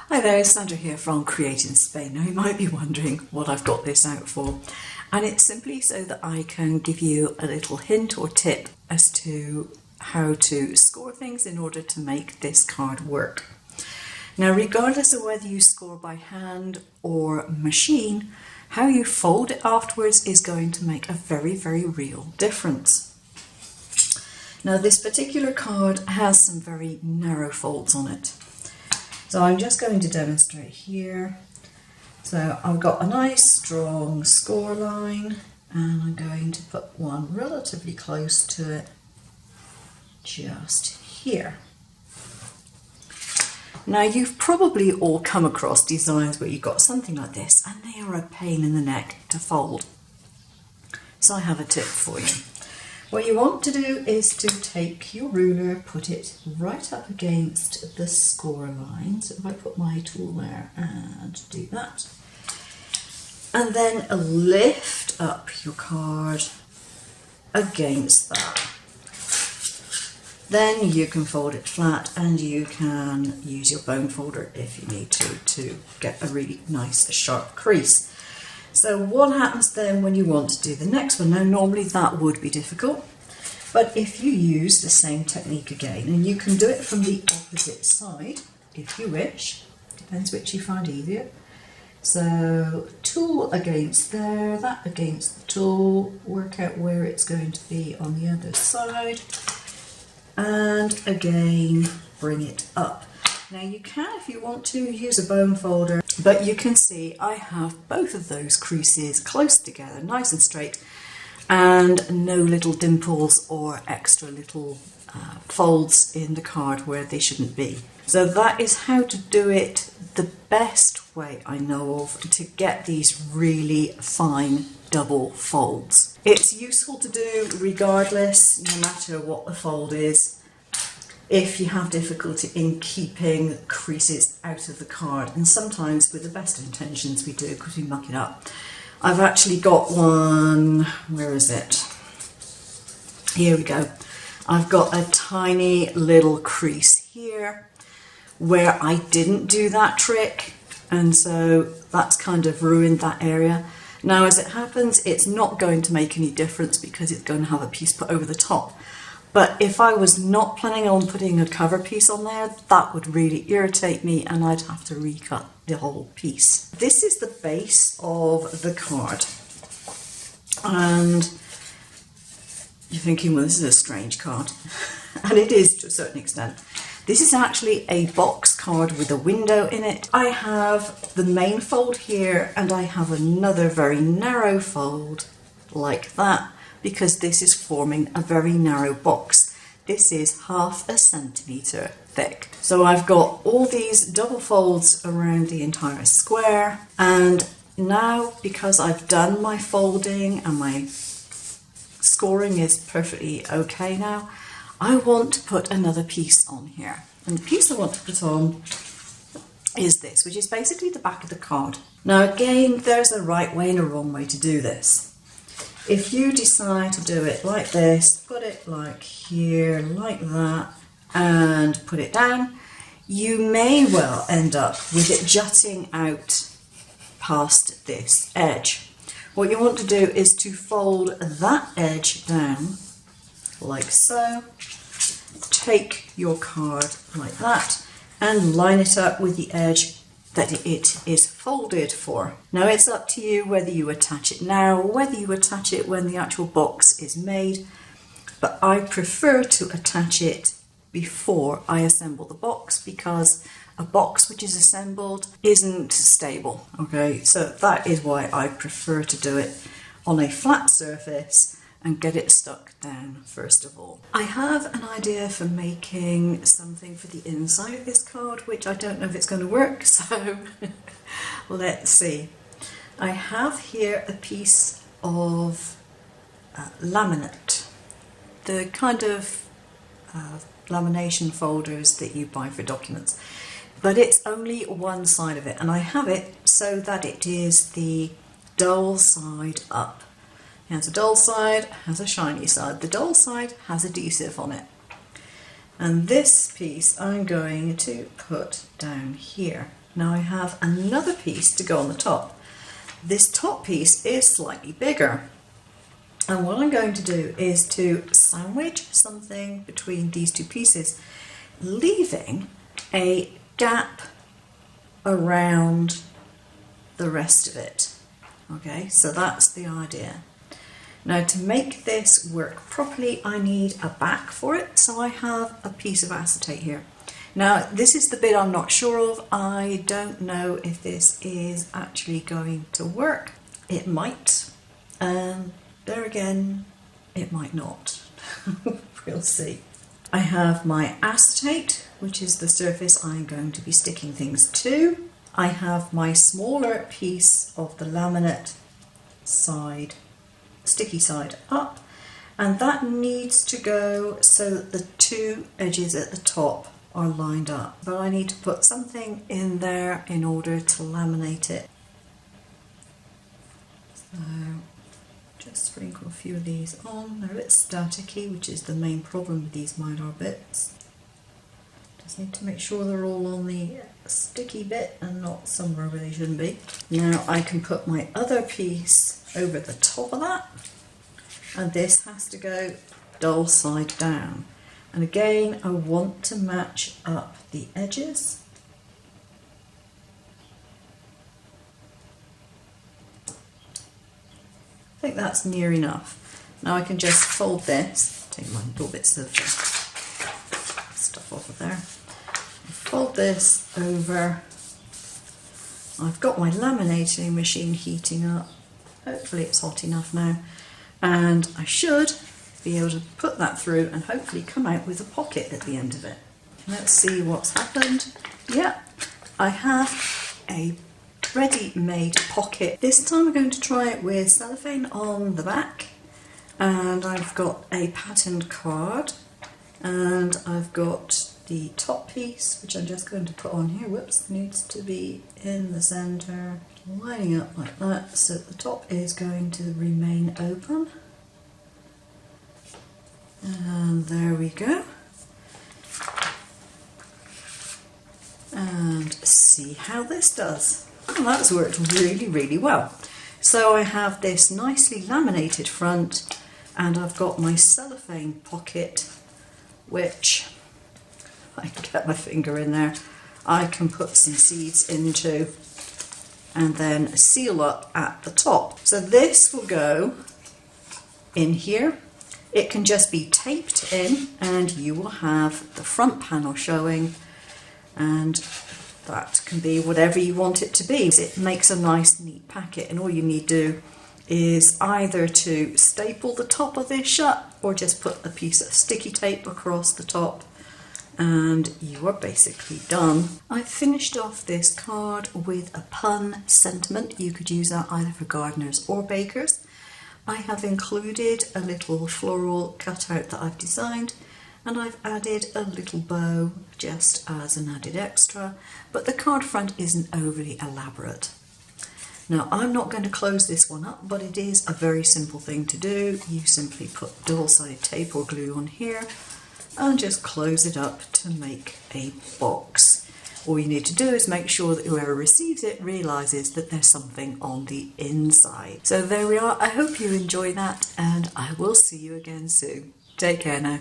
Hi there, it's Sandra here from createinspain. Now you might be wondering what I've got this out for, and it's simply so that I can give you a little hint or tip as to how to score things in order to make this card work. Now, regardless of whether you score by hand or machine, how you fold it afterwards is going to make a very, very real difference. Now, this particular card has some very narrow folds on it. So I'm just going to demonstrate here. So I've got a nice strong score line, and I'm going to put one relatively close to it just here. Now, you've probably all come across designs where you've got something like this and they are a pain in the neck to fold. So I have a tip for you. What you want to do is to take your ruler, put it right up against the score line. So if I put my tool there and do that, and then lift up your card against that. Then you can fold it flat, and you can use your bone folder if you need to get a really nice sharp crease. So what happens then when you want to do the next one? Now, normally that would be difficult, but if you use the same technique again, and you can do it from the opposite side if you wish, depends which you find easier. So tool against there, that against the tool, work out where it's going to be on the other side, and again bring it up. Now you can, if you want to, use a bone folder, but you can see I have both of those creases close together, nice and straight, and no little dimples or extra little folds in the card where they shouldn't be. So that is how to do it the best way I know of to get these really fine double folds. It's useful to do regardless, no matter what the fold is, if you have difficulty in keeping creases out of the card, and sometimes with the best intentions we do because we muck it up. I've actually got one, where is it? Here we go. I've got a tiny little crease here where I didn't do that trick, and so that's kind of ruined that area. Now, as it happens, it's not going to make any difference because it's going to have a piece put over the top. But if I was not planning on putting a cover piece on there, that would really irritate me and I'd have to recut the whole piece. This is the base of the card. And you're thinking, well, this is a strange card. And it is to a certain extent. This is actually a box card with a window in it. I have the main fold here, and I have another very narrow fold like that, because this is forming a very narrow box. This is 1/2 centimetre thick. So I've got all these double folds around the entire square, and now because I've done my folding and my scoring is perfectly okay now, I want to put another piece on here. And the piece I want to put on is this, which is basically the back of the card. Now again, there's a right way and a wrong way to do this. If you decide to do it like this, put it like here, like that, and put it down, you may well end up with it jutting out past this edge. What you want to do is to fold that edge down like so, take your card like that, and line it up with the edge that it is folded for. Now it's up to you whether you attach it now or whether you attach it when the actual box is made, but I prefer to attach it before I assemble the box, because a box which is assembled isn't stable. Okay, so that is why I prefer to do it on a flat surface and get it stuck down first of all. I have an idea for making something for the inside of this card, which I don't know if it's going to work, so let's see. I have here a piece of laminate, the kind of lamination folders that you buy for documents, but it's only one side of it, and I have it so that it is the dull side up. It has a dull side, has a shiny side. The dull side has adhesive on it. And this piece I'm going to put down here. Now I have another piece to go on the top. This top piece is slightly bigger. And what I'm going to do is to sandwich something between these two pieces, leaving a gap around the rest of it. Okay, so that's the idea. Now to make this work properly, I need a back for it, so I have a piece of acetate here. Now this is the bit I'm not sure of. I don't know if this is actually going to work. It might. There again, it might not. We'll see. I have my acetate, which is the surface I'm going to be sticking things to. I have my smaller piece of the laminate side, sticky side up, and that needs to go so that the two edges at the top are lined up. But I need to put something in there in order to laminate it. So just sprinkle a few of these on. They're a bit staticky, which is the main problem with these Mylar bits. Just need to make sure they're all on the sticky bit and not somewhere where they shouldn't be. Now I can put my other piece over the top of that, and this has to go dull side down. And again, I want to match up the edges. I think that's near enough. Now I can just fold this, take my little bits of stuff off of there, fold this over. I've got my laminating machine heating up. Hopefully it's hot enough now, and I should be able to put that through and hopefully come out with a pocket at the end of it. Let's see what's happened. Yeah, I have a ready-made pocket. This time I'm going to try it with cellophane on the back, and I've got a patterned card, and I've got the top piece, which I'm just going to put on here. Whoops, needs to be in the center, lining up like that, so the top is going to remain open. And there we go. And see how this does. Oh, that's worked really, really well. So I have this nicely laminated front, and I've got my cellophane pocket, which I can get my finger in there. I can put some seeds into and then seal up at the top. So this will go in here. It can just be taped in, and you will have the front panel showing, and that can be whatever you want it to be. It makes a nice neat packet, and all you need to do is either to staple the top of this shut or just put a piece of sticky tape across the top, and you are basically done. I finished off this card with a pun sentiment. You could use that either for gardeners or bakers. I have included a little floral cutout that I've designed, and I've added a little bow just as an added extra, but the card front isn't overly elaborate. Now I'm not going to close this one up, but it is a very simple thing to do. You simply put double-sided tape or glue on here and just close it up to make a box. All you need to do is make sure that whoever receives it realises that there's something on the inside. So there we are. I hope you enjoy that, and I will see you again soon. Take care now.